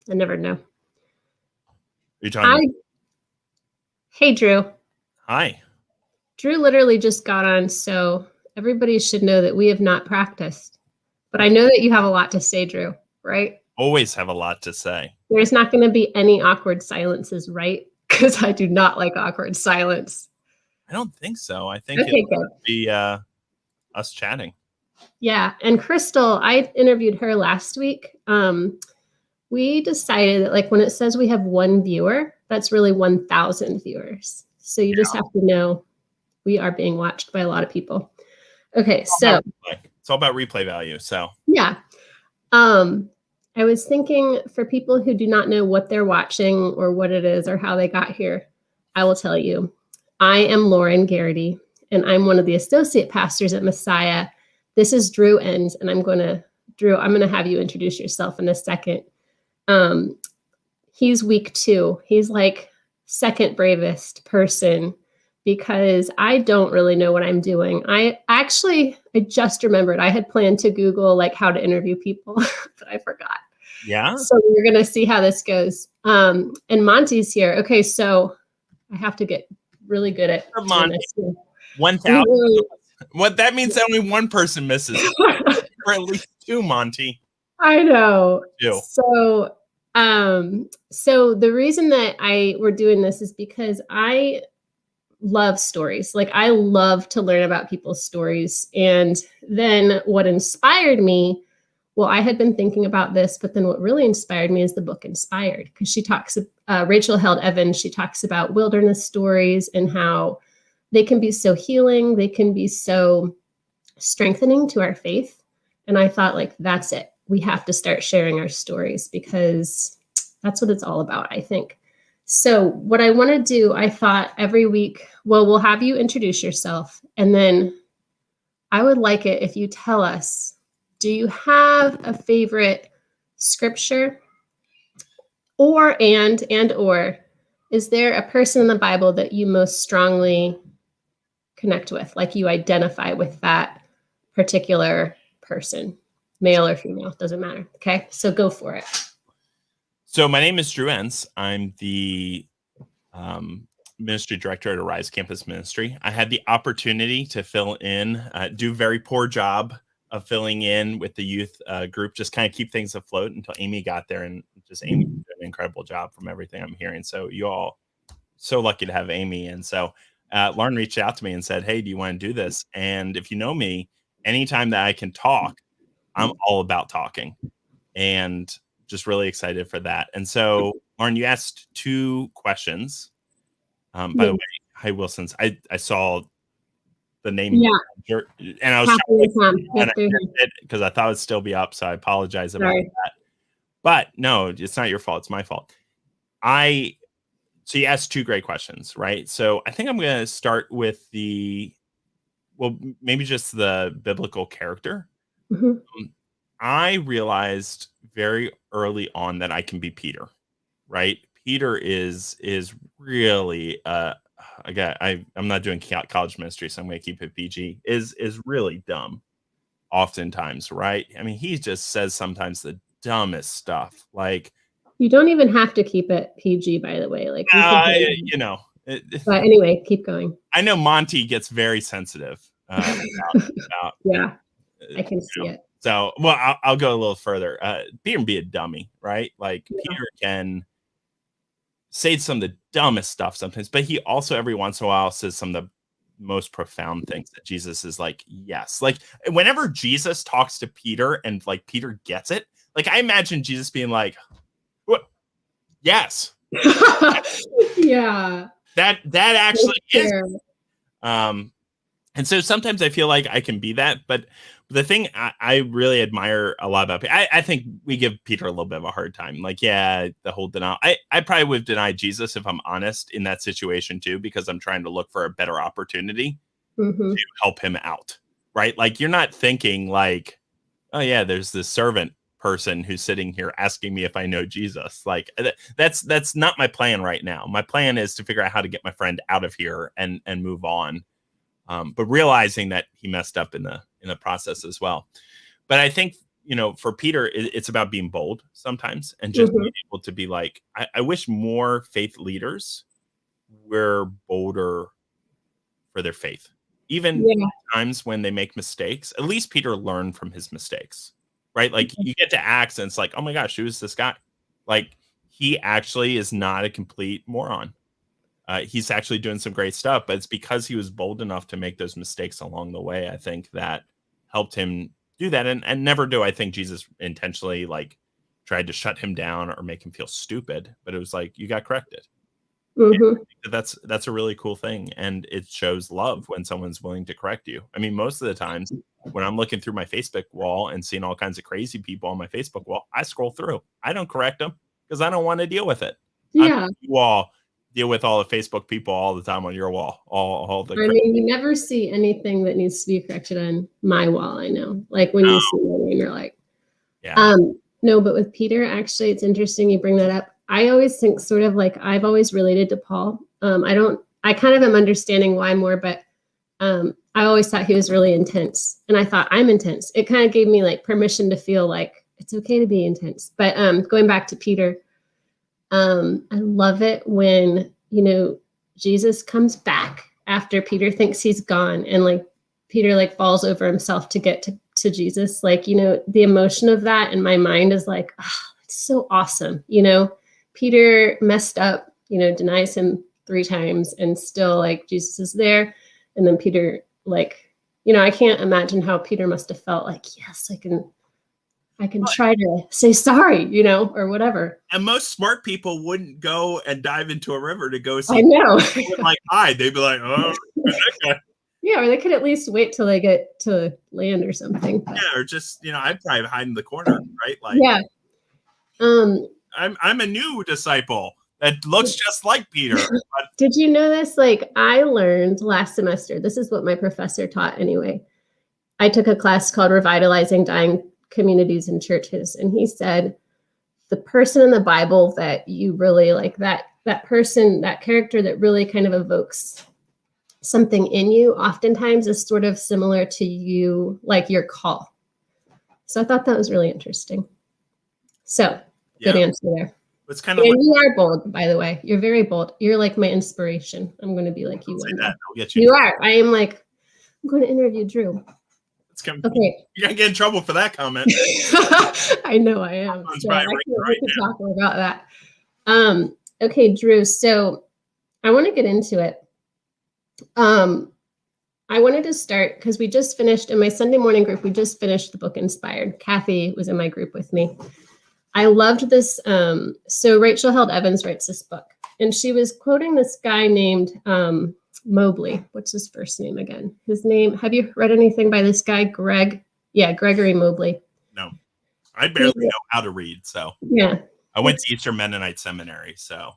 I never know. You're talking. Hey, Drew. Hi. Drew literally just got on, so everybody should know that we have not practiced. But I know that you have a lot to say, Drew, right? Always have a lot to say. There's not going to be any awkward silences, right? Because I do not like awkward silence. I don't think so. I think Okay, it'll good. be us chatting. Yeah, and Crystal, I interviewed her last week. We decided that like when it says we have one viewer, that's really 1,000 viewers. So you just have to know we are being watched by a lot of people. Okay, so it's all about replay value. So yeah. I was thinking for people who do not know what they're watching or what it is or how they got here, I will tell you. I am Lauren Garrity, and I'm one of the associate pastors at Messiah. This is Drew Ensz, and I'm going to have you introduce yourself in a second. He's week 2. He's like second bravest person because I don't really know what I'm doing. I just remembered I had planned to Google like how to interview people, but I forgot. Yeah. So we're going to see how this goes. And Monty's here. Okay, so I have to get really good at Monty. 1,000. What that means that only one person misses. Or at least 2, Monty. I know. 2. So the reason that we're doing this is because I love stories. Like I love to learn about people's stories. And then what inspired me, well, I had been thinking about this, but then what really inspired me is the book Inspired, because she talks, Rachel Held Evans, she talks about wilderness stories and how they can be so healing. They can be so strengthening to our faith. And I thought like, that's it. We have to start sharing our stories because that's what it's all about, I think. So what I want to do, I thought every week, well, we'll have you introduce yourself. And then I would like it if you tell us, do you have a favorite scripture or is there a person in the Bible that you most strongly connect with? Like you identify with that particular person, male or female, doesn't matter. Okay, so go for it. So my name is Drew Ensz. I'm the ministry director at Arise Campus Ministry. I had the opportunity to fill in, do a very poor job of filling in with the youth group, just kind of keep things afloat until Amy got there, and just Amy did an incredible job from everything I'm hearing. So you all so lucky to have Amy. And so Lauren reached out to me and said, hey, do you want to do this? And if you know me, anytime that I can talk, I'm all about talking, and just really excited for that. And so Lauren, you asked 2 questions. By the way, hi Wilsons. I saw the name, and I was because I thought it'd still be up, so I apologize about that. But no, it's not your fault. It's my fault. So you asked 2 great questions, right? So I think I'm going to start with maybe just the biblical character. Mm-hmm. I realized very early on that I can be Peter, right? Peter is really again, I'm not doing college ministry, so I'm going to keep it PG. Is really dumb, oftentimes, right? I mean, he just says sometimes the dumbest stuff. Like, you don't even have to keep it PG, by the way. Like, you know. But anyway, keep going. I know Monty gets very sensitive. About yeah, I can see it. So, well, I'll go a little further. Peter can be a dummy, right? Like Peter can say some of the dumbest stuff sometimes, but he also every once in a while says some of the most profound things that Jesus is like, yes. Like whenever Jesus talks to Peter and like Peter gets it, like I imagine Jesus being like, what? Yes. Yeah. That actually is. And so sometimes I feel like I can be that, but the thing I really admire a lot about Peter, I think we give Peter a little bit of a hard time. Like, yeah, the whole denial. I probably would have denied Jesus if I'm honest in that situation too, because I'm trying to look for a better opportunity to help him out, right? Like you're not thinking like, oh yeah, there's this servant person who's sitting here asking me if I know Jesus. Like that's not my plan right now. My plan is to figure out how to get my friend out of here and move on. But realizing that he messed up in the process as well. But I think for Peter, it's about being bold sometimes and just being able to be like, I wish more faith leaders were bolder for their faith. Even times when they make mistakes, at least Peter learned from his mistakes, right? Like you get to Acts and it's like, oh my gosh, who is this guy? Like he actually is not a complete moron. He's actually doing some great stuff, but it's because he was bold enough to make those mistakes along the way. I think that helped him do that. And never do I think Jesus intentionally like tried to shut him down or make him feel stupid, but it was like, you got corrected. That's a really cool thing. And it shows love when someone's willing to correct you. I mean, most of the times when I'm looking through my Facebook wall and seeing all kinds of crazy people on my Facebook wall, I scroll through. I don't correct them because I don't want to deal with it. Yeah. You all deal with all the Facebook people all the time on your wall. All the I mean, you never see anything that needs to be corrected on my wall. I know, like when you see my name, you're like, no, but with Peter, actually, it's interesting you bring that up. I always think sort of like I've always related to Paul. I kind of am understanding why more, but I always thought he was really intense. And I thought I'm intense. It kind of gave me like permission to feel like it's okay to be intense. But going back to Peter, I love it when, Jesus comes back after Peter thinks he's gone and like Peter like falls over himself to get to Jesus. Like, the emotion of that in my mind is like, oh, it's so awesome. Peter messed up, denies him 3 times and still like Jesus is there. And then Peter, like, I can't imagine how Peter must have felt like, yes, I can try to say sorry, or whatever. And most smart people wouldn't go and dive into a river to go see. I know. Like, they'd be like, oh, yeah, or they could at least wait till they get to land or something. Yeah, or just, I'd probably hide in the corner, right? Like, yeah. I'm a new disciple that looks just like Peter. But did you know this? Like, I learned last semester, this is what my professor taught anyway. I took a class called Revitalizing Dying Communities and Churches. And he said, the person in the Bible that you really like, that person, that character that really kind of evokes something in you, oftentimes is sort of similar to you, like your call. So I thought that was really interesting. So good answer there. It's kind of and you are bold, by the way. You're very bold. You're like my inspiration. I'm going to be like you one day. You are. I am like, I'm going to interview Drew. Okay. You're going to get in trouble for that comment. I know I am. So I can't talk about that. Okay, Drew. So I want to get into it. I wanted to start because we just finished in my Sunday morning group. We just finished the book Inspired. Kathy was in my group with me. I loved this. So Rachel Held Evans writes this book, and she was quoting this guy named Mobley. What's his first name again? His name. Have you read anything by this guy, Greg? Yeah, Gregory Mobley. No, I barely know how to read. So yeah, I went to Eastern Mennonite Seminary, so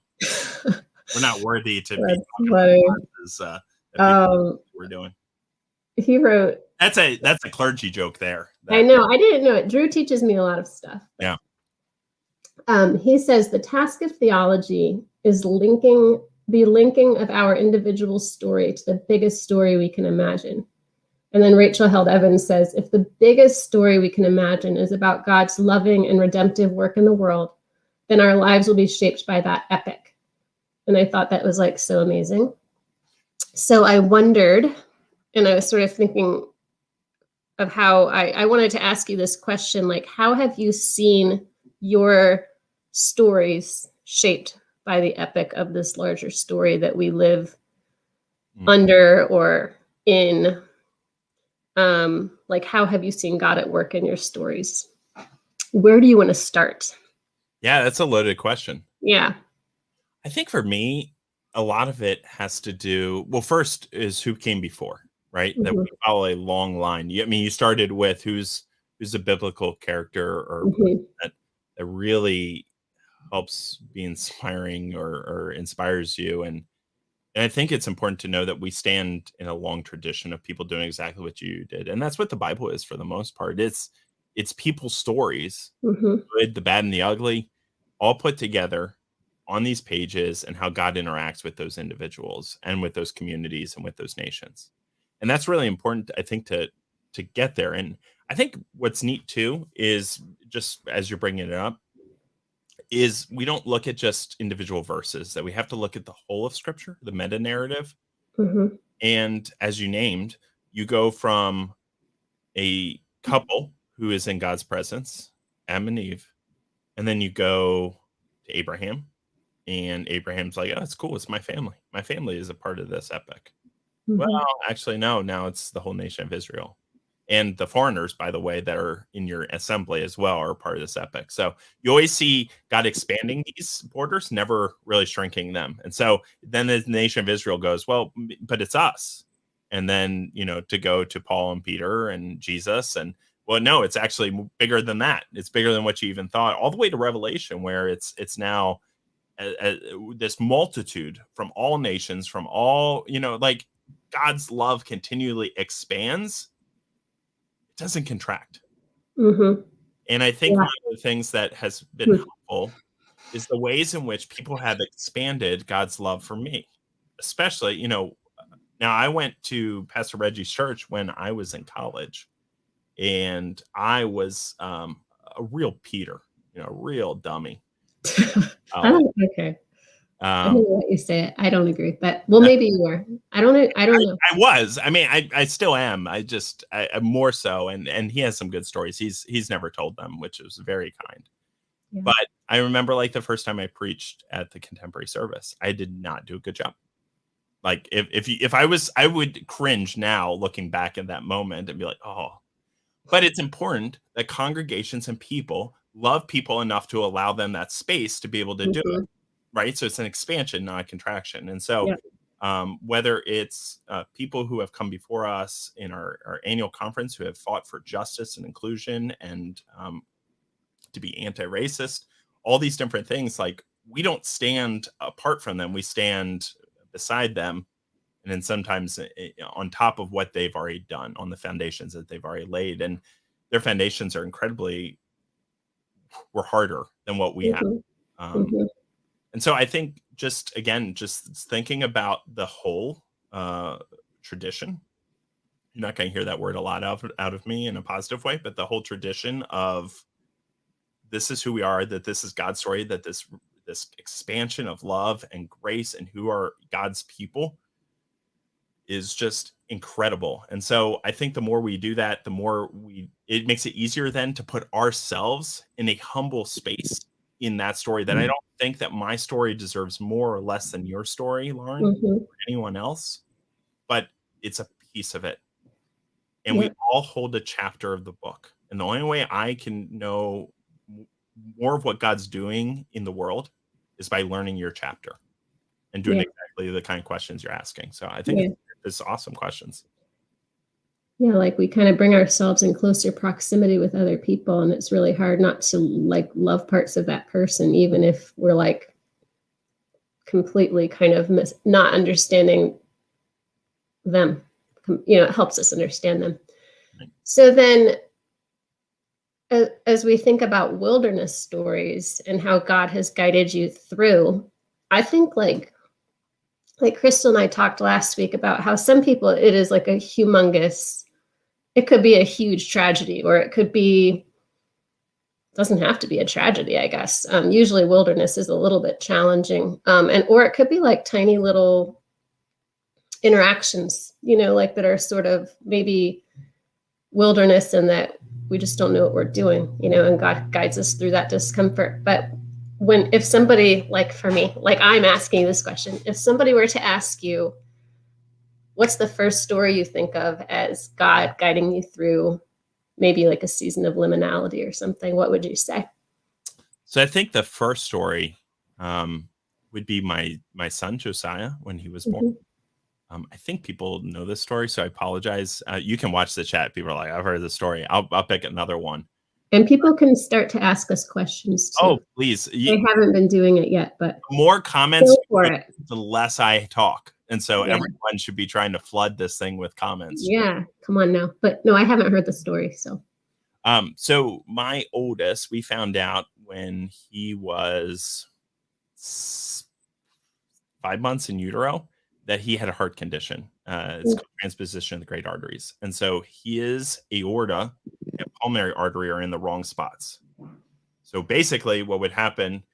we're not worthy to be talking about we're doing. He wrote. That's a clergy joke there. I know. I didn't know it. Drew teaches me a lot of stuff. Yeah. He says the task of theology is linking of our individual story to the biggest story we can imagine. And then Rachel Held Evans says, if the biggest story we can imagine is about God's loving and redemptive work in the world, then our lives will be shaped by that epic. And I thought that was like so amazing. So I wondered, and I was sort of thinking of how I wanted to ask you this question, like, how have you seen your stories shaped by the epic of this larger story that we live under or in? Like, how have you seen God at work in your stories? Where do you want to start? Yeah, that's a loaded question. Yeah. I think for me, a lot of it has to do, well, first is who came before, right? Mm-hmm. That we follow a long line. You started with who's a biblical character or that really helps be inspiring or inspires you. And I think it's important to know that we stand in a long tradition of people doing exactly what you did. And that's what the Bible is for the most part. It's people's stories, the good, the bad, and the ugly, all put together on these pages, and how God interacts with those individuals and with those communities and with those nations. And that's really important, I think, to get there. And I think what's neat too is, just as you're bringing it up, is we don't look at just individual verses, that we have to look at the whole of scripture, the meta narrative. Mm-hmm. And as you named, you go from a couple who is in God's presence, Adam and Eve, and then you go to Abraham, and Abraham's like, oh, it's cool. It's my family. My family is a part of this epic. Well, Mm-hmm. actually, no. Now it's the whole nation of Israel. And the foreigners, by the way, that are in your assembly as well are part of this epic. So you always see God expanding these borders, never really shrinking them. And so then the nation of Israel goes, well, but it's us. And then, to go to Paul and Peter and Jesus, and well, no, it's actually bigger than that. It's bigger than what you even thought, all the way to Revelation, where it's now this multitude from all nations, from all, like God's love continually expands. It doesn't contract. Mm-hmm. And I think Yeah. one of the things that has been helpful is the ways in which people have expanded God's love for me, especially, now I went to Pastor Reggie's church when I was in college, and I was a real Peter, a real dummy. Okay. I don't know what you say. I don't agree, but well, maybe you are. I don't know. I was. I mean, I still am. I'm more so, and he has some good stories. He's never told them, which is very kind. Yeah. But I remember, like, the first time I preached at the contemporary service, I did not do a good job. Like, if I would cringe now looking back at that moment and be like, oh. But it's important that congregations and people love people enough to allow them that space to be able to do it. Right. So it's an expansion, not a contraction. And so whether it's people who have come before us in our annual conference who have fought for justice and inclusion and to be anti-racist, all these different things, like, we don't stand apart from them. We stand beside them. And then sometimes on top of what they've already done, on the foundations that they've already laid. And their foundations are were harder than what we have. And so I think just thinking about the whole tradition, you're not going to hear that word a lot out of me in a positive way, but the whole tradition of this is who we are, that this is God's story, that this expansion of love and grace and who are God's people is just incredible. And so I think the more we do that, the more it makes it easier then to put ourselves in a humble space in that story, that I don't think that my story deserves more or less than your story, Lauren, or anyone else, but it's a piece of it. And we all hold a chapter of the book. And the only way I can know more of what God's doing in the world is by learning your chapter and doing exactly the kind of questions you're asking. So I think it's awesome questions. Yeah, like we kind of bring ourselves in closer proximity with other people, and it's really hard not to like love parts of that person, even if we're like completely kind of not understanding them. It helps us understand them. Right. So then as we think about wilderness stories and how God has guided you through, I think like Crystal and I talked last week about how some people, it is like a humongous, it could be a huge tragedy, or it could be, doesn't have to be a tragedy, I guess. Usually wilderness is a little bit challenging. Or it could be like tiny little interactions, like that are sort of maybe wilderness and that we just don't know what we're doing, and God guides us through that discomfort. But if somebody, like for me, like I'm asking this question, if somebody were to ask you, what's the first story you think of as God guiding you through maybe like a season of liminality or something, what would you say? So I think the first story would be my son, Josiah, when he was born. I think people know this story, so I apologize. You can watch the chat. People are like, I've heard the story. I'll pick another one. And people can start to ask us questions too. Oh, please. They haven't been doing it yet, but the more comments, the less I talk. And so everyone should be trying to flood this thing with comments. Yeah, come on now. But no, I haven't heard the story. So my oldest, we found out when he was 5 months in utero that he had a heart condition. It's called transposition of the great arteries. And so his aorta and pulmonary artery are in the wrong spots. So basically what would happen,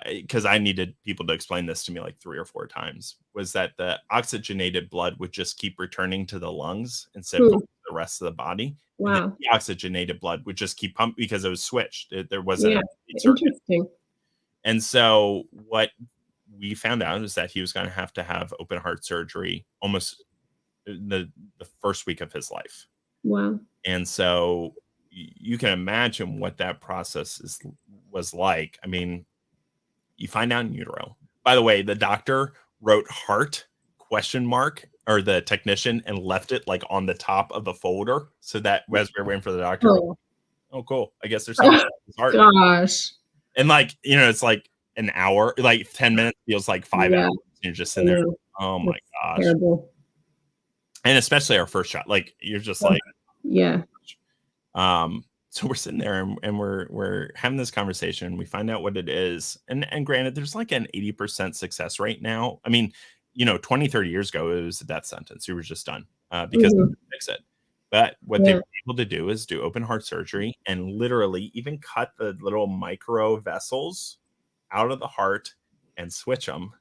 because I needed people to explain this to me like 3 or 4 times, was that the oxygenated blood would just keep returning to the lungs instead of going to the rest of the body. And then Wow. the oxygenated blood would just keep pumping because it was switched. There wasn't Yeah. a circuit. Interesting. And so what we found out is that he was going to have open heart surgery almost the first week of his life. Wow. And so you can imagine what that process was like. I mean, you find out in utero. By the way, the doctor wrote heart ? Or the technician, and left it like on the top of the folder so that as we were waiting for the doctor, oh cool, I guess there's something wrong with his heart. Gosh. And like, it's like an hour, like 10 minutes feels like 5 hours. And you're just sitting there. Oh my gosh. Terrible. And especially our first shot, like you're just like, yeah. So we're sitting there and we're having this conversation. We find out what it is. And granted, there's like an 80% success rate now. I mean, 20, 30 years ago, it was a death sentence. You were just done because they couldn't fix it. But what they were able to do is do open heart surgery and literally even cut the little micro vessels out of the heart and switch them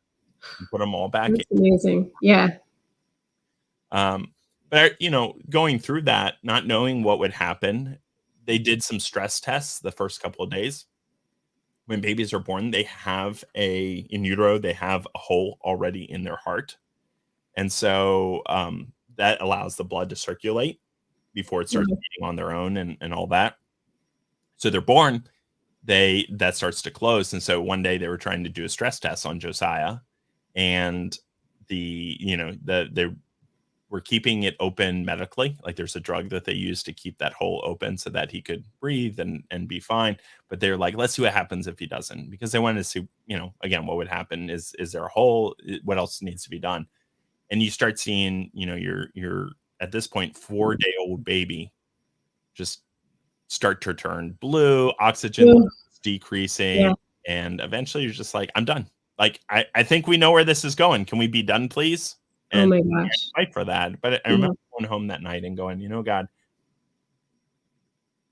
and put them all back in. Amazing. Yeah. But going through that, not knowing what would happen, they did some stress tests the first couple of days. When babies are born, they have in utero, they have a hole already in their heart. And so that allows the blood to circulate before it starts beating on their own and all that. So they're born, that starts to close. And so one day they were trying to do a stress test on Josiah, and they were keeping it open medically. Like there's a drug that they use to keep that hole open so that he could breathe and be fine. But they're like, let's see what happens if he doesn't, because they wanted to see, again, what would happen. Is there a hole? What else needs to be done? And you start seeing, your at this point 4-day-old baby just start to turn blue, oxygen decreasing, and eventually you're just like, I'm done. Like, I think we know where this is going. Can we be done, please? And oh my gosh, fight for that. But I remember going home that night and going, God,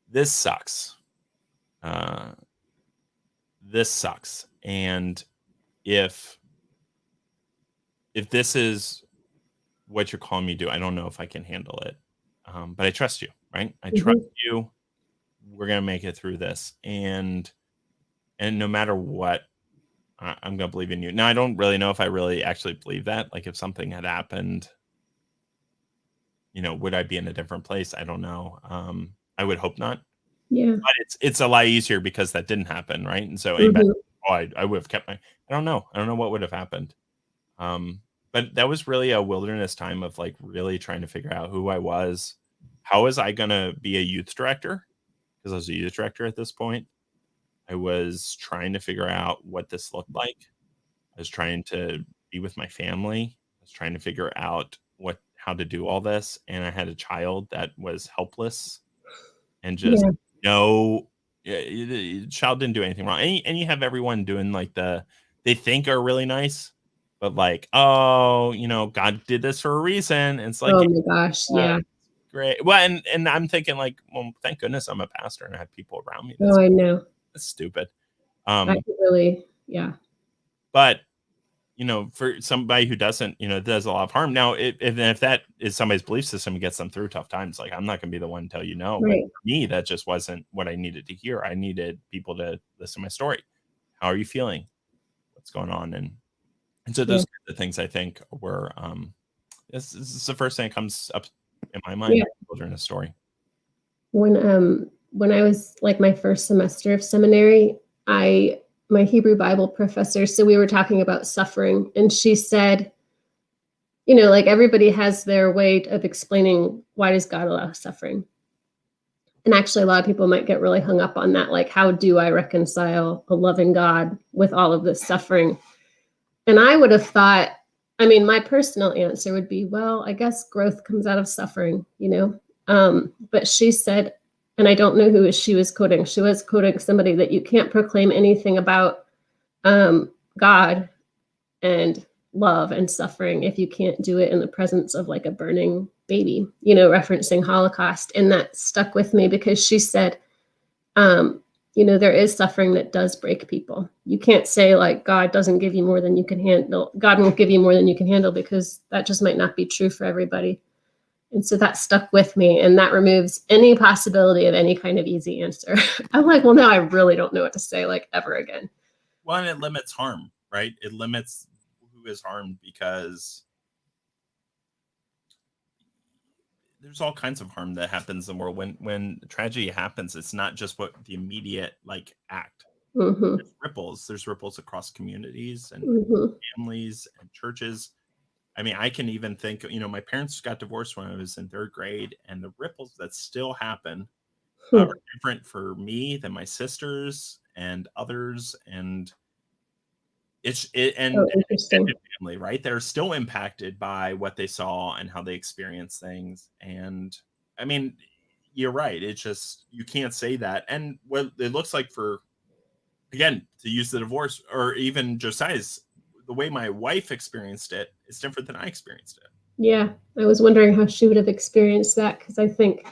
this sucks. This sucks. And if this is what you're calling me to do, I don't know if I can handle it. But I trust you, right? I trust you. We're going to make it through this. And no matter what, I'm going to believe in you. Now, I don't really know if I really actually believe that. Like if something had happened, would I be in a different place? I don't know. I would hope not. Yeah. But it's a lot easier because that didn't happen, right? And so I would have kept I don't know. I don't know what would have happened. But that was really a wilderness time of like really trying to figure out who I was. How was I going to be a youth director? Because I was a youth director at this point. I was trying to figure out what this looked like. I was trying to be with my family. I was trying to figure out how to do all this. And I had a child that was helpless and just the child didn't do anything wrong. And you have everyone doing like they think are really nice, but like, oh, God did this for a reason. And it's like, oh my gosh, yeah. Great. Well, and I'm thinking like, well, thank goodness I'm a pastor and I have people around me. I know. That's stupid. I could really, yeah. But for somebody who doesn't, does a lot of harm. Now, if that is somebody's belief system and gets them through tough times, like I'm not going to be the one to tell you no. Right. But for me, that just wasn't what I needed to hear. I needed people to listen to my story. How are you feeling? What's going on? And so those are the things I think were. This is the first thing that comes up in my mind. Wilderness story. When I was like my first semester of seminary, my Hebrew Bible professor, so we were talking about suffering, and she said, like everybody has their way of explaining why does God allow suffering. And actually a lot of people might get really hung up on that. Like, how do I reconcile a loving God with all of this suffering? And I would have thought, my personal answer would be, well, I guess growth comes out of suffering, but she said, and I don't know who she was quoting. She was quoting somebody that you can't proclaim anything about God and love and suffering if you can't do it in the presence of like a burning baby, you know, referencing Holocaust. And that stuck with me because she said, you know, there is suffering that does break people. You can't say like God doesn't give you more than you can handle. God won't give you more than you can handle, because that just might not be true for everybody. And so that stuck with me, and that removes any possibility of any kind of easy answer. I'm like, well, now I really don't know what to say like ever again. Well, and it limits harm, right? It limits who is harmed, because there's all kinds of harm that happens in the world. When tragedy happens, it's not just what the immediate like act. Mm-hmm. There's ripples across communities and Mm-hmm. families and churches. I mean, I can even think, you know, my parents got divorced when I was in 3rd grade, and the ripples that still happen are different for me than my sisters and others. And and interesting. extended family, right? They're still impacted by what they saw and how they experience things. And I mean, you're right. It's just, you can't say that. And what it looks like for, again, to use the divorce or even Josiah's, the way my wife experienced it is different than I experienced it. Yeah, I was wondering how she would have experienced that, because I think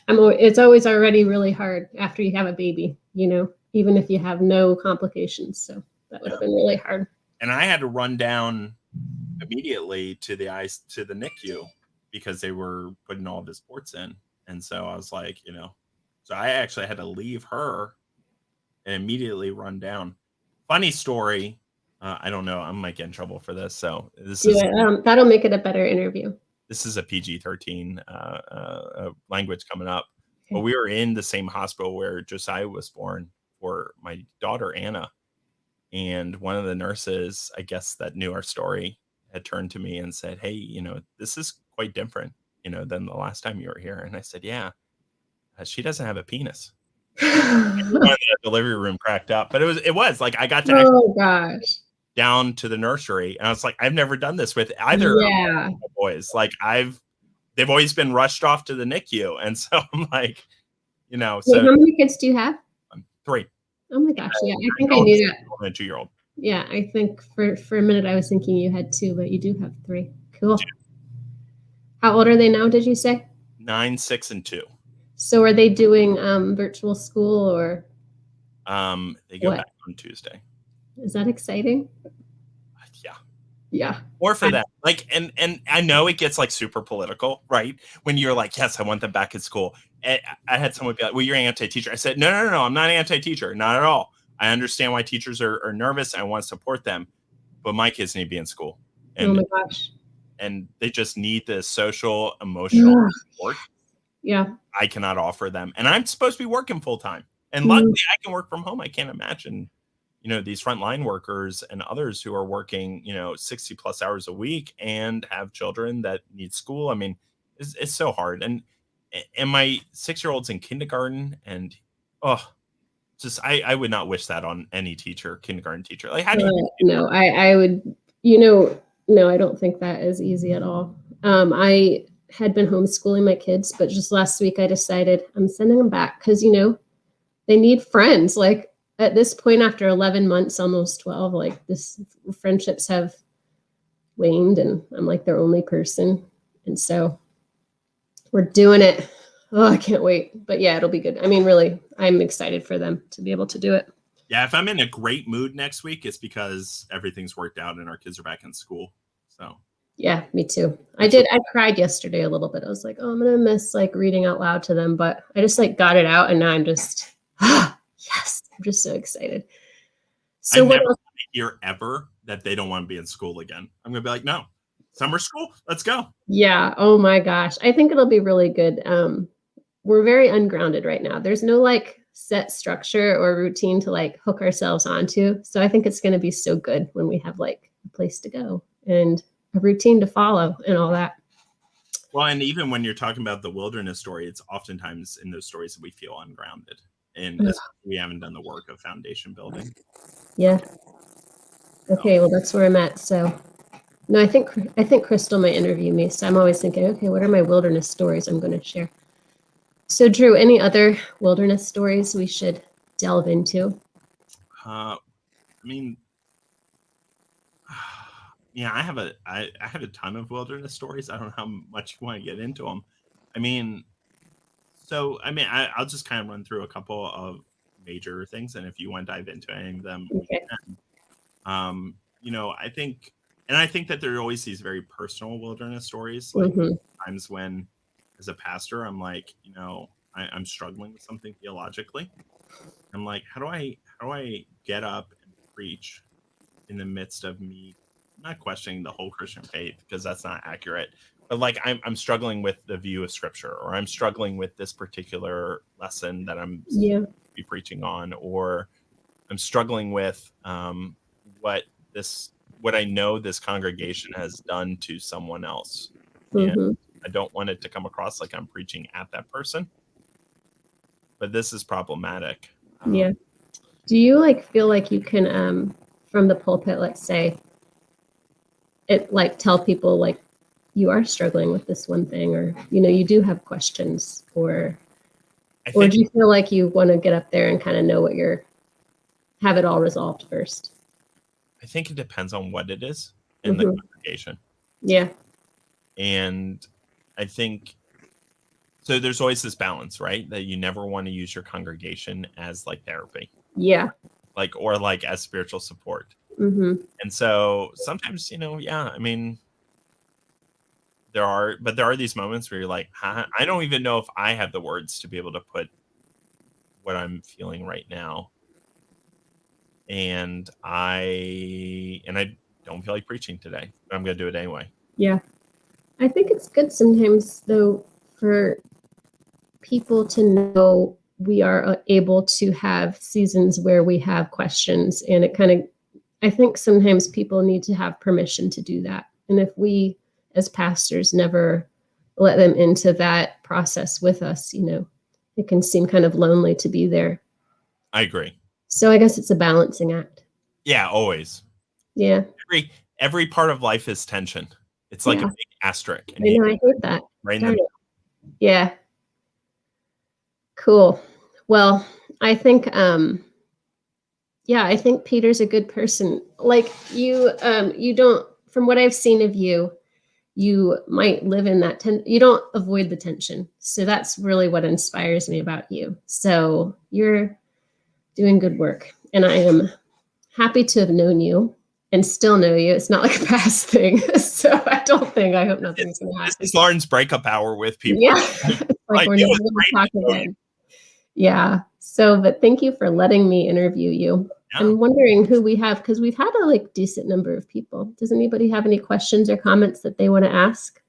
it's always already really hard after you have a baby, you know, even if you have no complications. So that would have been really hard. And I had to run down immediately to the NICU because they were putting all of his ports in. And so I was like, you know, so I actually had to leave her and immediately run down. Funny story. I don't know. I might get in trouble for this. So this is that'll make it a better interview. This is a PG-13 language coming up. Okay. But we were in the same hospital where Josiah was born for my daughter Anna, and one of the nurses, I guess, that knew our story had turned to me and said, "Hey, you know, this is quite different, you know, than the last time you were here." And I said, "Yeah, she doesn't have a penis." Everyone in the delivery room cracked up, but it was like I got to down to the nursery, and I was like, I've never done this with either of my boys. Like they've always been rushed off to the NICU, and so I'm like, you know. So how many kids do you have? 3. Oh my gosh, yeah, I think I knew that. A 2-year-old. Yeah, I think for a minute I was thinking you had 2, but you do have 3. Cool. How old are they now, did you say? 9, 6, and 2. So are they doing virtual school, or? They go back on Tuesday. Is that exciting? Yeah. Or for that. Like, and I know it gets like super political, right? When you're like, yes, I want them back at school. And I had someone be like, well, you're anti-teacher. I said, no, I'm not anti-teacher. Not at all. I understand why teachers are nervous. I want to support them. But my kids need to be in school. And, oh my gosh. And they just need the social, emotional support. Yeah. I cannot offer them. And I'm supposed to be working full time. And luckily I can work from home. I can't imagine, you know, these frontline workers and others who are working, you know, 60 plus hours a week and have children that need school. I mean, it's so hard. And my 6-year-old's in kindergarten, and I would not wish that on any teacher, kindergarten teacher. Like, how do you? No, I would, you know, no, I don't think that is easy at all. I had been homeschooling my kids, but just last week I decided I'm sending them back because, you know, they need friends. Like, at this point, after 11 months, almost 12, like friendships have waned, and I'm like their only person. And so we're doing it. Oh, I can't wait. But yeah, it'll be good. I mean, really, I'm excited for them to be able to do it. Yeah, if I'm in a great mood next week, it's because everything's worked out and our kids are back in school. So yeah, me too. I cried yesterday a little bit. I was like, oh, I'm going to miss like reading out loud to them. But I just like got it out, and now I'm just, yes, I'm just so excited. So what else? Hear ever that they don't want to be in school again. I'm going to be like, no, summer school, let's go. Yeah. Oh my gosh. I think it'll be really good. We're very ungrounded right now. There's no like set structure or routine to like hook ourselves onto. So I think it's going to be so good when we have like a place to go and a routine to follow and all that. Well, and even when you're talking about the wilderness story, it's oftentimes in those stories that we feel ungrounded, and we haven't done the work of foundation building. Yeah. Okay. Well, that's where I'm at. So no, I think Crystal might interview me. So I'm always thinking, okay, what are my wilderness stories I'm going to share? So Drew, any other wilderness stories we should delve into? I mean, Yeah, I have a ton of wilderness stories. I don't know how much you want to get into them. I mean, I'll just kind of run through a couple of major things, and if you want to dive into any of them, we Okay. can. I think, and I think that there are always these very personal wilderness stories. Like Hmm. times when, as a pastor, I'm like, I'm struggling with something theologically. I'm like, how do I get up and preach in the midst of me not questioning the whole Christian faith, because that's not accurate, but like I'm struggling with the view of Scripture, or I'm struggling with this particular lesson that I'm Yeah. be preaching on, or I'm struggling with what this what I know this congregation has done to someone else, and Hmm. I don't want it to come across like I'm preaching at that person, but this is problematic. Yeah. Do you like feel like you can from the pulpit, let's say, it like tell people like you are struggling with this one thing, or you do have questions, I or think do you feel like you want to get up there and kind of know what you're have it all resolved first? I think it depends on what it is in the Hmm. congregation, Yeah. and I think so. There's always this balance, right? That you never want to use your congregation as like therapy, Yeah. or like as spiritual support. Hmm. And so sometimes, yeah, I mean, there are these moments where you're like, I don't even know if I have the words to be able to put what I'm feeling right now. And I don't feel like preaching today, but I'm going to do it anyway. Yeah. I think it's good sometimes, though, for people to know we are able to have seasons where we have questions. And it kind of, I think sometimes people need to have permission to do that. And if we, as pastors, never let them into that process with us, it can seem kind of lonely to be there. I agree. So I guess it's a balancing act. Yeah, always. Yeah. Every part of life is tension. It's like a Yeah. big asterisk, and I you know. I hate that. right in Darn the it. Yeah. Cool. Well, I think yeah, I think Peter's a good person. Like you don't, from what I've seen of you, you might live in that you don't avoid the tension. So that's really what inspires me about you. So you're doing good work, and I am happy to have known you and still know you. It's not like a past thing. So I hope nothing's going to This happen. is Lauren's breakup hour with people. Yeah. It's like Like, we're it never was going to great talk to know you. again. Yeah. So, but thank you for letting me interview you. Yeah. I'm wondering who we have, because we've had a like decent number of people. Does anybody have any questions or comments that they want to ask?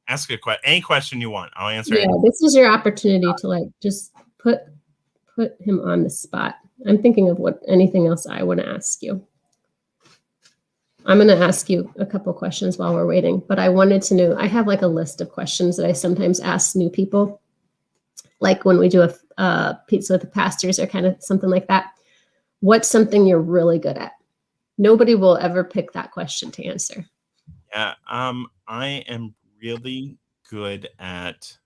Ask any question you want. I'll answer Yeah, it. this is your opportunity to like just put him on the spot. I'm thinking of what anything else I want to ask you. I'm going to ask you a couple questions while we're waiting, but I wanted to know, I have like a list of questions that I sometimes ask new people, like when we do a pizza with the pastors or kind of something like that. What's something you're really good at? Nobody will ever pick that question to answer. Yeah. I am really good at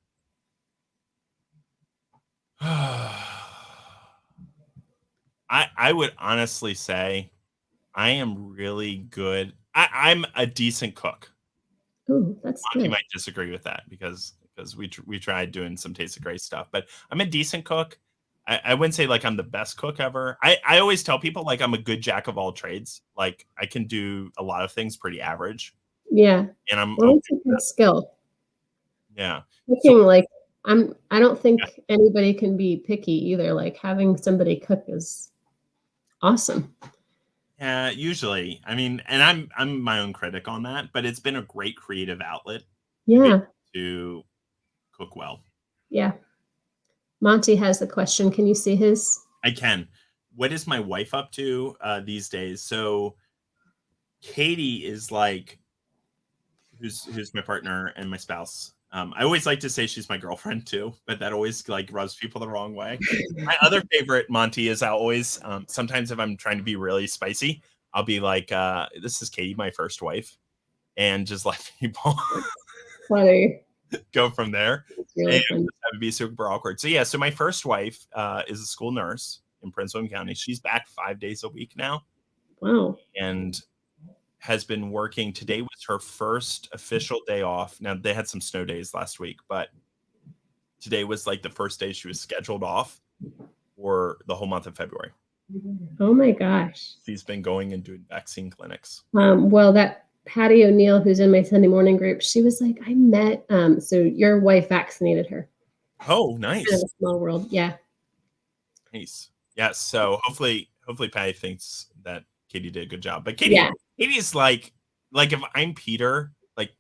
I would honestly say I am really good. I'm a decent cook. Oh, that's You good. might disagree with that because we tried doing some Taste of Grace stuff, but I'm a decent cook. I wouldn't say like I'm the best cook ever. I always tell people like I'm a good jack of all trades. Like I can do a lot of things pretty average, Yeah. and I'm Well, okay that's a with good that. skill. Yeah. So Cooking, like I don't think anybody can be picky either. Like having somebody cook is awesome. yeah, usually. I mean, and I'm my own critic on that, but it's been a great creative outlet to be Yeah. able to cook well. Yeah. Monty has the question. Can you see his? I can. What is my wife up to these days? So Katie is like who's my partner and my spouse. I always like to say she's my girlfriend too, but that always like rubs people the wrong way. My other favorite, Monty, is I always sometimes if I'm trying to be really spicy, I'll be like, "This is Katie, my first wife," and just let people Funny. go from there, It's and really just funny. have it be super awkward. So yeah, so my first wife is a school nurse in Prince William County. She's back 5 days a week now, Wow. and has been working. Today was her first official day off. Now they had some snow days last week, but today was like the first day she was scheduled off for the whole month of February. Oh my gosh. She's been going and doing vaccine clinics. Well, that Patty O'Neill, who's in my Sunday morning group, she was like, I met, so your wife vaccinated her. Oh, nice. Kind of a small world. Yeah. Nice. Yes. So hopefully Patty thinks that Katie did a good job. But Katie is like if I'm Peter, like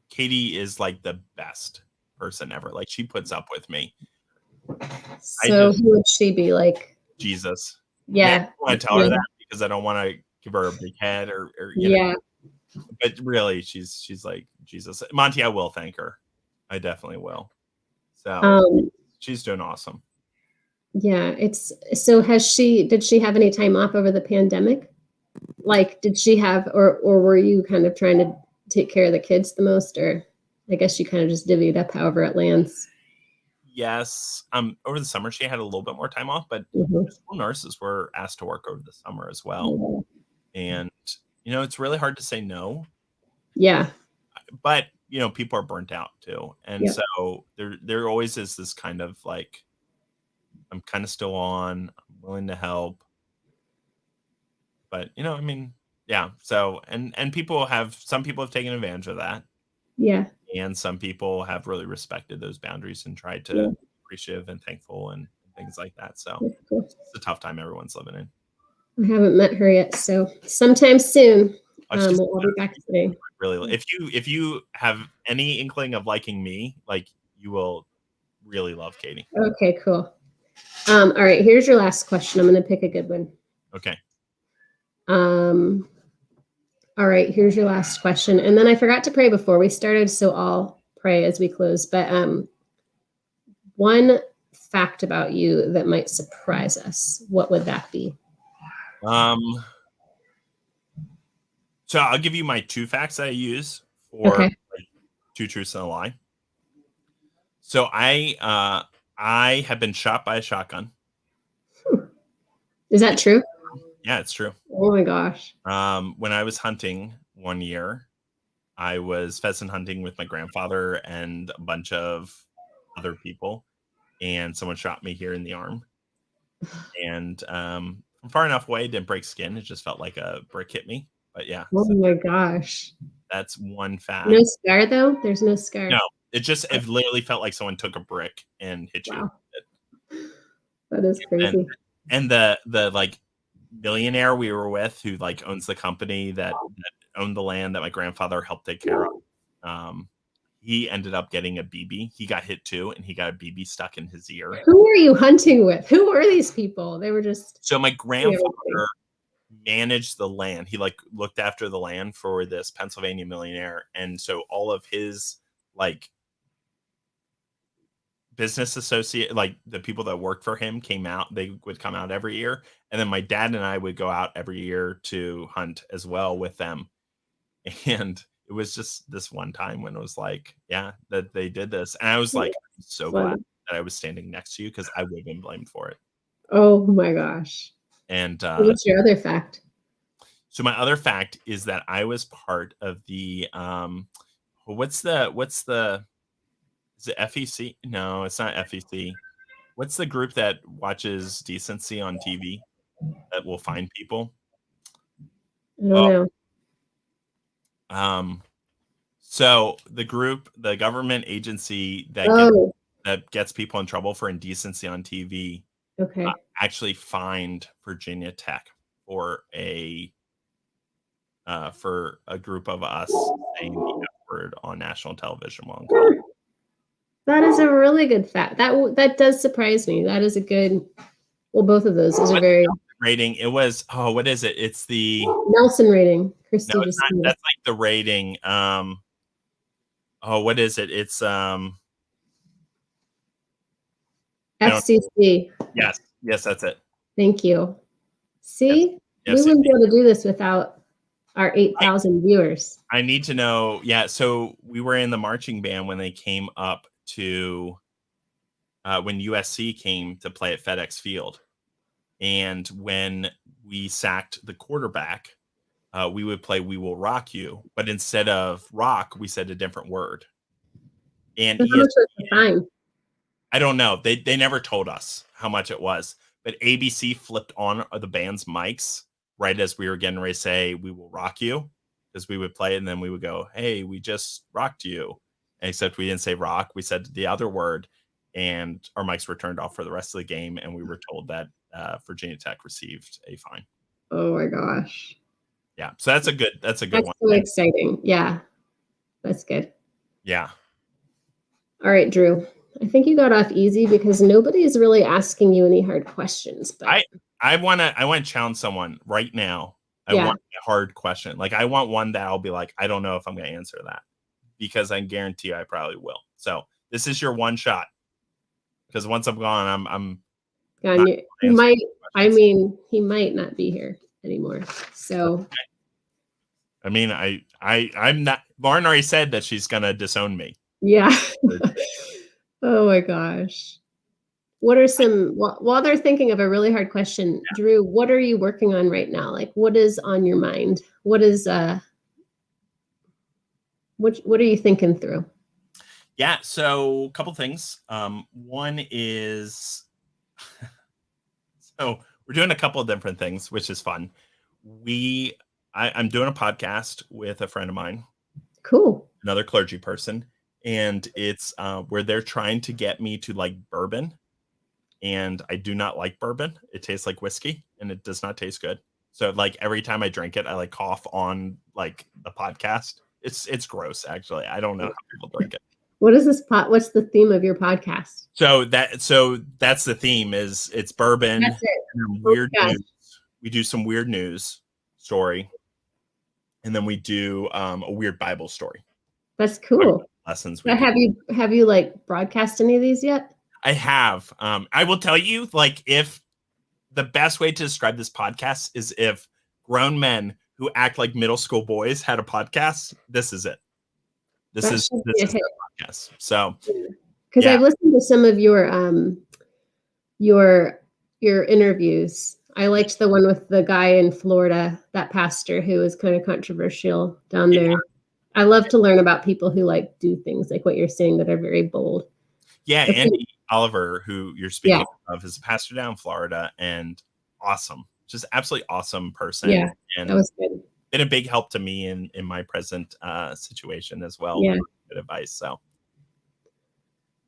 Katie is like the best person ever. Like she puts up with me. So who would she be like? Jesus. Yeah. I don't want to tell her that because I don't want to give her a big head or you know. But really, she's like Jesus. Monty, I will thank her. I definitely will. So she's doing awesome. Yeah, did she have any time off over the pandemic? Like, did she have, or were you kind of trying to take care of the kids the most, or I guess you kind of just divvied up however it lands? Yes. Over the summer, she had a little bit more time off, but school nurses were asked to work over the summer as well. And, you know, it's really hard to say no. Yeah. But, you know, people are burnt out too. And so there always is this kind of like, I'm kind of still on, I'm willing to help. But, you know, I mean, yeah. So, and some people have taken advantage of that. Yeah. And some people have really respected those boundaries and tried to be appreciative and thankful and things like that. So it's a tough time everyone's living in. I haven't met her yet, so sometime soon. We'll be back today. Really, if you have any inkling of liking me, like you will really love Katie. Okay, cool. All right, here's your last question. I'm going to pick a good one. Okay. All right, here's your last question. And then I forgot to pray before we started, so I'll pray as we close. But one fact about you that might surprise us, what would that be? So I'll give you my 2 facts that I use for like 2 truths and a lie. So I have been shot by a shotgun. Is that true? Yeah, it's true. Oh my gosh. When I was hunting one year, I was pheasant hunting with my grandfather and a bunch of other people, and someone shot me here in the arm. And from far enough away, didn't break skin. It just felt like a brick hit me. But yeah. Oh my gosh. That's one fact. No scar though? There's no scar. No, it literally felt like someone took a brick and hit you. That is crazy. And the like millionaire we were with who like owns the company that owned the land that my grandfather helped take care of. He ended up getting a BB. He got hit too, and he got a BB stuck in his ear. Who were you hunting with? Who were these people? They were just. So my grandfather managed the land. He like looked after the land for this Pennsylvania millionaire, and so all of his like business associate, like the people that worked for him, came out. They would come out every year, and then my dad and I would go out every year to hunt as well with them. And it was just this one time when it was like, yeah, that they did this, and I was like, I'm so glad that I was standing next to you because I would have been blamed for it. Oh my gosh. And what's your other fact? So my other fact is that I was part of the what's the is it FEC? No, it's not FEC. What's the group that watches decency on TV that will find people? I don't know. So the group, the government agency that gets people in trouble for indecency on TV, actually fined Virginia Tech for a group of us saying the F word on national television while in college. That is a really good fact. That does surprise me. That is a good. Well, both of those are very rating. It was what is it? It's the Nelson rating. Christy, no, it's not, that's like the rating. What is it? It's FCC. Yes, that's it. Thank you. See, yes, we wouldn't be able to do this without our 8,000 viewers. I need to know. Yeah, so we were in the marching band when they came up to when USC came to play at FedEx Field, and when we sacked the quarterback, we would play "We Will Rock You," but instead of rock, we said a different word. And So how much was the fine? I don't know. They never told us how much it was, but ABC flipped on the band's mics right as we were getting ready to say "We Will Rock You," because we would play it and then we would go, "Hey, we just rocked you," except we didn't say rock. We said the other word, and our mics were turned off for the rest of the game, and we were told that Virginia Tech received a fine. Oh my gosh. Yeah, so that's a good That's one. so exciting. Yeah, that's good. Yeah. All right, Drew. I think you got off easy because nobody is really asking you any hard questions. But I want to challenge someone right now. I yeah, want a hard question. Like I want one that I'll be like, I don't know if I'm going to answer that, because I guarantee you I probably will. So this is your one shot. Because once I'm gone, I'm not he answering might. I questions. mean, he might not be here anymore. So I mean, I'm not. Lauren already said that she's going to disown me. yeah. Oh my gosh. What are some while they're thinking of a really hard question, Drew, what are you working on right now? Like what is on your mind? What is what are you thinking through? Yeah, so a couple things. One is so we're doing a couple of different things, which is fun. I'm doing a podcast with a friend of mine, Cool. another clergy person, and it's where they're trying to get me to like bourbon, and I do not like bourbon. It tastes like whiskey, and it does not taste good. So like every time I drink it, I like cough on like the podcast. It's gross, actually. I don't know how people drink it. What is this what's the theme of your podcast? So that's the theme, is it's bourbon. That's it. And Oh weird my gosh. news. We do some weird news story, and then we do a weird Bible story. That's cool. Lessons. Have you like broadcast any of these yet? I have. I will tell you, like, if the best way to describe this podcast is if grown men who act like middle school boys had a podcast, this is it. This is the podcast. So because I've listened to some of your interviews. I liked the one with the guy in Florida, that pastor who was kind of controversial down there. I love to learn about people who like do things like what you're saying that are very bold. Yeah, Andy Oliver, who you're speaking of, is a pastor down in Florida, and awesome, just absolutely awesome person. Yeah, and that was good. Been a big help to me in my present situation as well. Yeah, good advice. So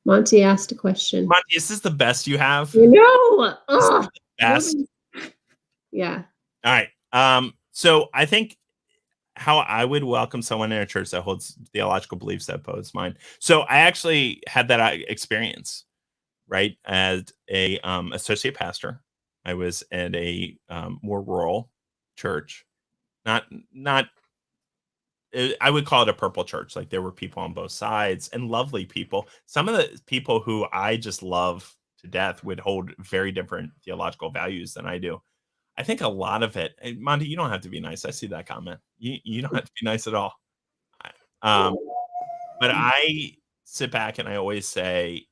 Monty asked a question. Monty, is this the best you have? No, best. Yeah. All right. So I think how I would welcome someone in a church that holds theological beliefs that oppose mine. So I actually had that experience, right? As a associate pastor, I was at a more rural church, not I would call it a purple church. Like there were people on both sides and lovely people. Some of the people who I just love to death would hold very different theological values than I do. I think a lot of it, Monty, you don't have to be nice. I see that comment. You don't have to be nice at all. But I sit back and I always say,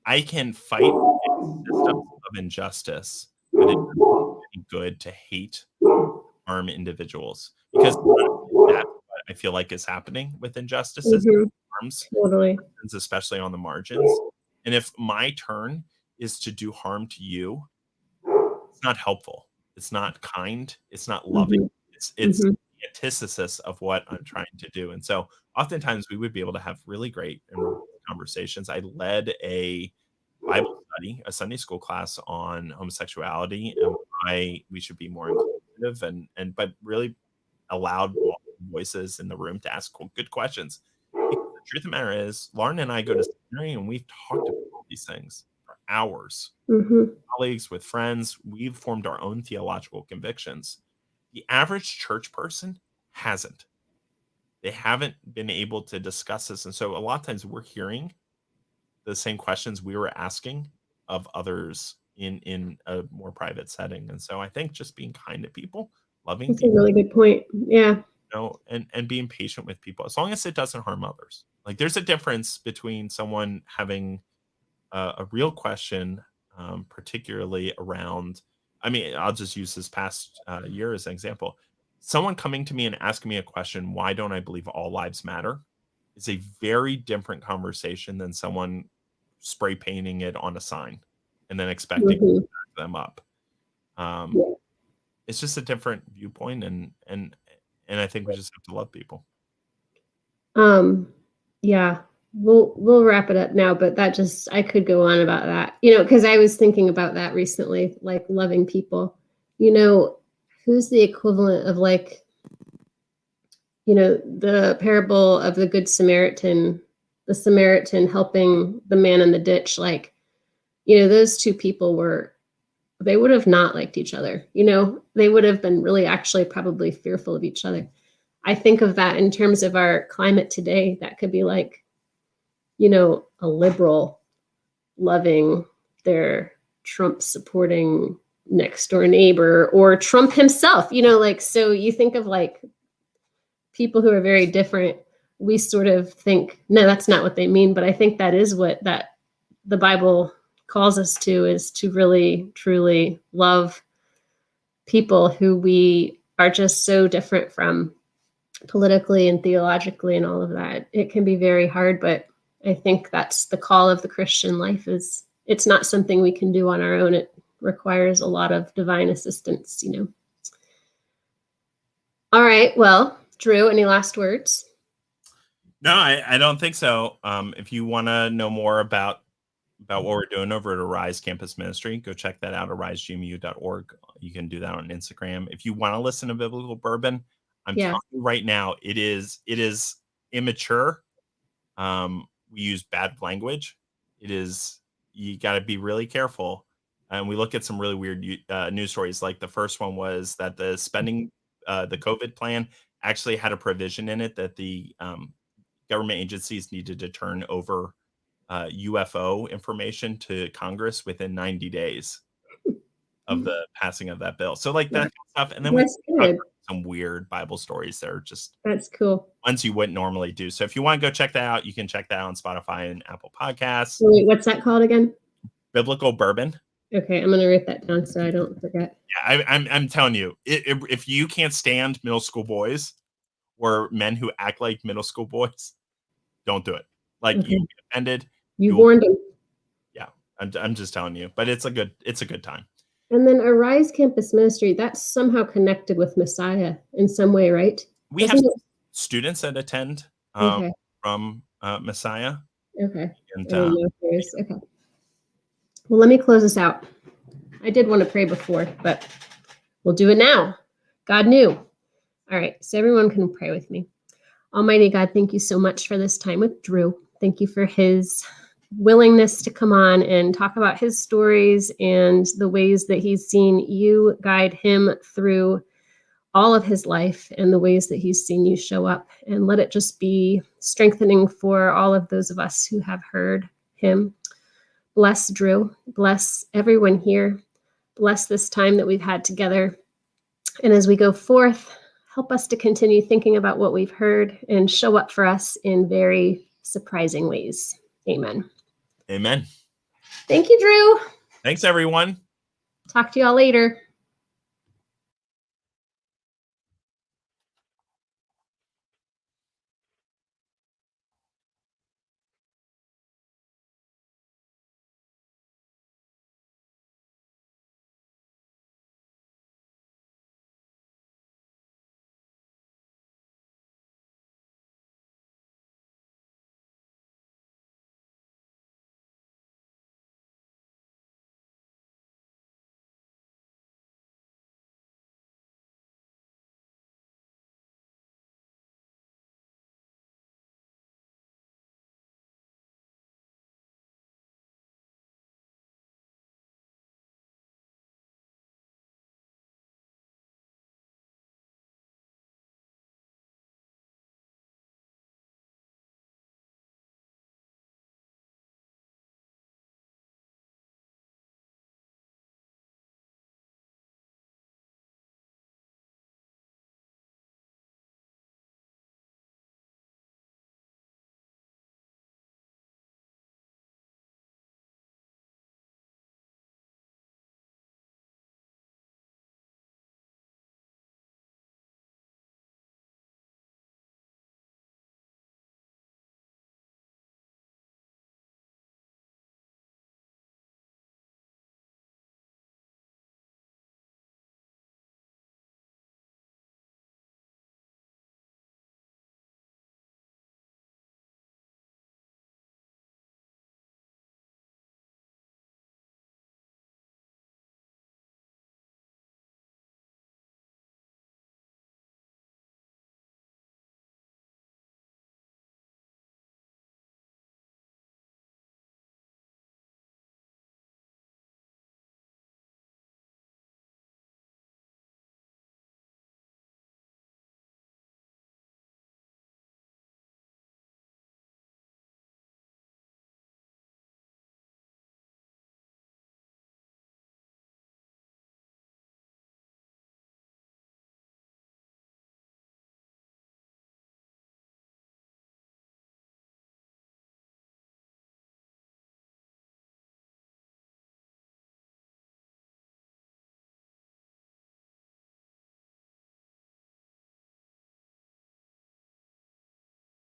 I can fight systems of injustice, but it's really good to hate, harm individuals, because that's what I feel like is happening with injustices, harms, totally, especially on the margins. And if my turn is to do harm to you, it's not helpful. It's not kind. It's not loving. It's the antithesis of what I'm trying to do. And so oftentimes we would be able to have really great conversations. I led a Bible study, a Sunday school class on homosexuality and why we should be more inclusive and but really allowed voices in the room to ask good questions. Because the truth of the matter is, Lauren and I go to seminary and we've talked about all these things for hours. Colleagues, with friends, we've formed our own theological convictions. The average church person hasn't. They haven't been able to discuss this. And so a lot of times we're hearing the same questions we were asking of others in a more private setting. And so I think just being kind to people, loving That's people, a really good point. Yeah. And being patient with people, as long as it doesn't harm others. Like there's a difference between someone having a real question, particularly around, I mean, I'll just use this past year as an example. someone coming to me and asking me a question, why don't I believe all lives matter, is a very different conversation than someone spray painting it on a sign and then expecting to back them up. Yeah. It's just a different viewpoint, and I think we just have to love people. Yeah, we'll wrap it up now, but that just, I could go on about that, you know, because I was thinking about that recently, like loving people, you know, who's the equivalent of, like, you know, the parable of the Good Samaritan, the Samaritan helping the man in the ditch. Like, you know, those two people they would have not liked each other. You know, they would have been really actually probably fearful of each other. I think of that in terms of our climate today. That could be like, you know, a liberal loving their Trump supporting next door neighbor, or Trump himself, you know, like, so you think of like people who are very different. We sort of think, no, that's not what they mean. But I think that is what that the Bible calls us to, is to really, truly love people who we are just so different from politically and theologically and all of that. It can be very hard, but I think that's the call of the Christian life. Is it's not something we can do on our own. It requires a lot of divine assistance, you know. All right. Well, Drew, any last words? No, I don't think so. If you want to know more about what we're doing over at Arise Campus Ministry, go check that out, arisegmu.org. You can do that on Instagram. If you want to listen to Biblical Bourbon, I'm telling you right now, it is immature. We use bad language. You got to be really careful. And we look at some really weird news stories. Like the first one was that the COVID plan actually had a provision in it that the government agencies needed to turn over UFO information to Congress within 90 days of the passing of that bill. So like that kind of stuff. And then we talk some weird Bible stories that are just, that's cool, ones you wouldn't normally do. So if you want to go check that out, you can check that out on Spotify and Apple Podcasts. Wait, what's that called again? Biblical Bourbon. Okay, I'm gonna write that down so I don't forget. Yeah, I'm telling you, if you can't stand middle school boys or men who act like middle school boys, don't do it. Like, you get offended. You warned them. Yeah, I'm just telling you. But it's a good time. And then Arise Campus Ministry, that's somehow connected with Messiah in some way, right? We have students that attend from Messiah. Okay. And, okay. Well, let me close this out. I did want to pray before, but we'll do it now. God knew. All right. So everyone can pray with me. Almighty God, thank you so much for this time with Drew. Thank you for his willingness to come on and talk about his stories and the ways that he's seen you guide him through all of his life and the ways that he's seen you show up. And let it just be strengthening for all of those of us who have heard him. Bless Drew. Bless everyone here. Bless this time that we've had together. And as we go forth, help us to continue thinking about what we've heard and show up for us in very surprising ways. Amen. Amen. Thank you, Drew. Thanks, everyone. Talk to y'all later.